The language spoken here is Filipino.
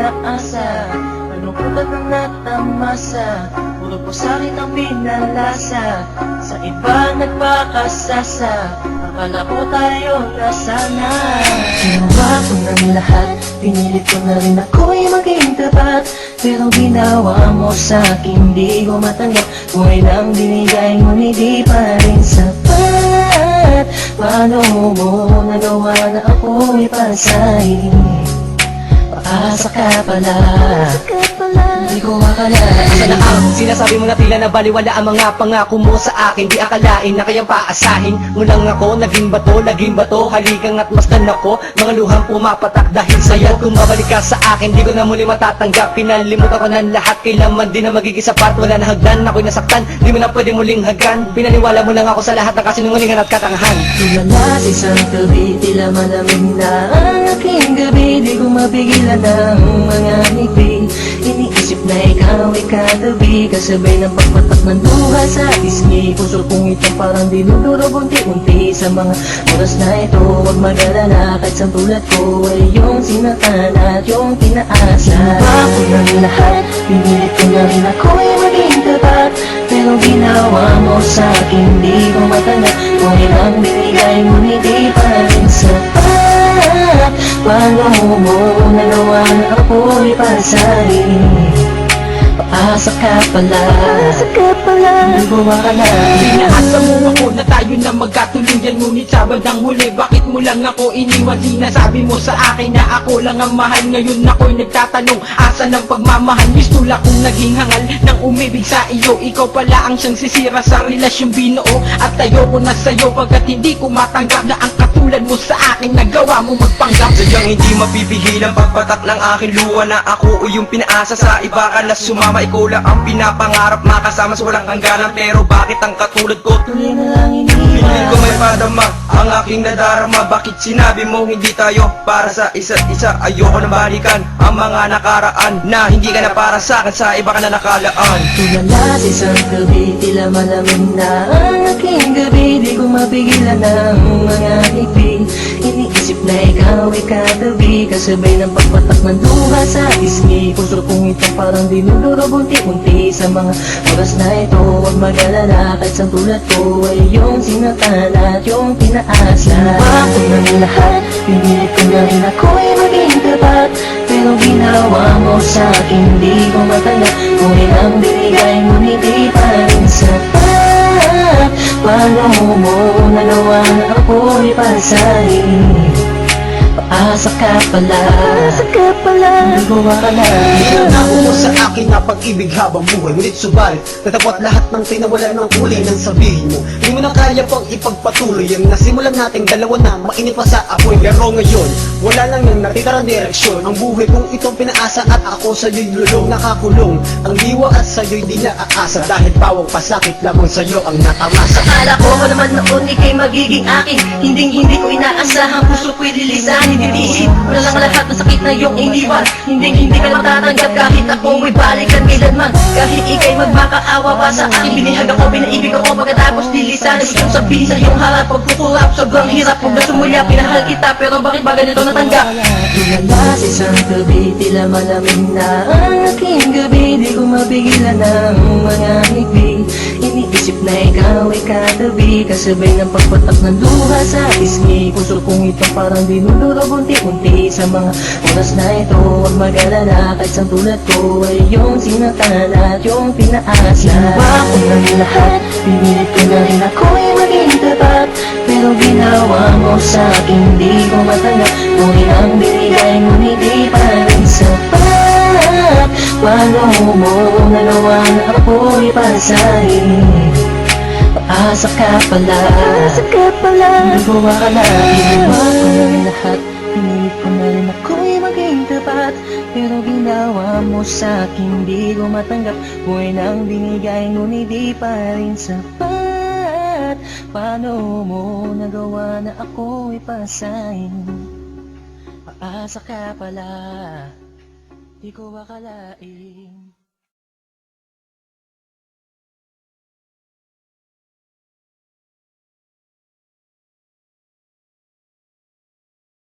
pinaasa. Malungkot at ang natamasa, puro po sa'kin ang pinalasa. Sa iba nagpakasasa, akala ko tayo na sana. Ginawa ko ng lahat, pinilit ko na rin ako'y maging tapat. Pero ginawa mo sa'kin, di ko matanggap. Buhay lang binigay, ngunit di pa rin sapat. Paano mo nagawa na ako'y pasahin? Paasa ka pala, di ko akalain. Sana ang sinasabi mo na tila na baliwala ang mga pangako mo sa akin. Di akalain na kayang paasahin mo lang ako. Naging bato, haligang at masdan ako. Mga luhang pumapatak dahil sa'yo. Kung babalik ka sa akin, di ko na muli matatanggap. Pinalimutan ko ng lahat, kailanman din na magiging sapat. Wala na hagdan, ako'y nasaktan, di mo na pwede muling hagdan. Pinaniwala mo lang ako sa lahat ng kasinungalingan at katangahan. Tulala sa isang gabi, tila malamig na ang aking gabi. Di ko mapigilan ng mga ngiti. Iniisip na ikaw ay katabi, kasabay ng pagpatak ng duha sa pisngi. Puso kong ito parang dinudurog unti-unti sa mga oras na ito. Huwag mag-alala, kahit sa tulad ko ay yung sinatan at yung pinaasa. Ginawa ko ng lahat, pinilit ko na rin ako'y maging tapat. Pero ginawa mo sa'kin, di ko matanggap. Kung ilang binigay, ngunit di pa rin sapat. Paano mo nagawa na ako'y pasahin? Paasa ka pala, di ko akalain. Pinaasa mo ako na tayo na magkatuluyan, ngunit sa bandang huli, bakit mo lang ako iniwan? Sinasabi mo sa akin na ako lang ang mahal. Ngayon ako'y nagtatanong, asa ng pagmamahal? Pistula kong naging hangal ng umibig sa iyo. Ikaw pala ang siyang sisira sa relasyong binuo. At tayo ko na sa'yo pagkat hindi ko matanggap na ang katulad mo sa akin nagawa mo magpanggap. Sadyang hindi mapipigil ang pagpatak ng aking luha na ako o yung pinaasa sa iba ka na sumama. Ikaw lang ang pinapangarap makasama sa walang hangganan. Pero bakit ang katulad ko Tuloy na lang piling ko iniwan. may padama ang aking nadarama? Bakit sinabi mo hindi tayo para sa isa't isa? Ayoko na balikan ang mga nakaraan na hindi ka na para sa akin, sa iba ka na nakalaan. Tulala sa isang gabi, tila malamig na ang aking gabi. Di ko mapigilan ng mga ngiti. Iniisip na ikaw ay katabi, kasabay ng pagpatak ng duha sa pisngi. Puso kong ito parang dinudurog unti-unti sa mga oras na ito. Huwag mag-alala, kahit sa tulad ko ay yung sinatan at yung pinaasa. Ginawa ko ng lahat, pinilit ko na rin ako'y maging tapat. Pero ginawa mo sa'kin, di ko matanggap. Kung ilang binigay, ngunit di pa rin sapat. Paano mo nagawa na ako'y pasahin? Paasa ka pala, di ko akalain. Nangako mo sa akin na pag-ibig habang buhay, ngunit subalit natapot lahat ng tinawalan ng kulay ng sabihin mo. Hindi mo na kaya pang ipagpatuloy ang nasimulan nating dalawa na mainit pa sa apoy. Pero ngayon, wala lang yung natitarang direksyon. Ang buhay kong itong pinaasa at ako sa'yo'y lulong nakakulong. Ang diwa at sa'yo'y di naaasa, dahil pawang pasakit lamang sa'yo ang natamasa. Akala ko naman noon ika'y magiging akin. Hindi ko inaasahan, puso ko'y lilisanin. Titiisin mo na lang lahat ng sakit na iyong iniwan. Hindi ka matatanggap kahit ako may balikan kailanman. Kahit ika'y magmakaawa pa sa akin. Binihag ako, pinaibig ako, pagkatapos lilisanin. Gusto sabihin sa iyong harap, pagkukulap, sobrang hirap. Huwag na sumulya, pinahal kita, pero bakit ba ganito natanggap? Tulala sa isang gabi, tila malamig na ang aking gabi. Di ko mapigilan ng mga ngiti. Iniisip na ikaw ay katabi, kasabay ng pagpatak ng duha sa pisngi. Puso kong ito parang dinudurog unti-unti sa mga oras na ito. Huwag mag-alala, kahit sa tulad ko ay yung sinatan at yung pinaasa. Ginawa ko ng lahat, pinilit ko na rin ako'y maging tapat. Pero ginawa mo sa'kin, di ko matanggap. Kung ilang binigay, ngunit di pa rin sapat. Paano mo nagawa na ako'y pasahin? Paasa ka pala, di ko akalain. Ginawa ko ng lahat, pinilit ko na rin ako'y maging tapat. Pero ginawa mo sa'kin, di ko matanggap. Buhay nang binigay, ngunit di pa rin sapat. Paano mo nagawa na ako'y pasahin? Paasa ka pala, di ko akalain.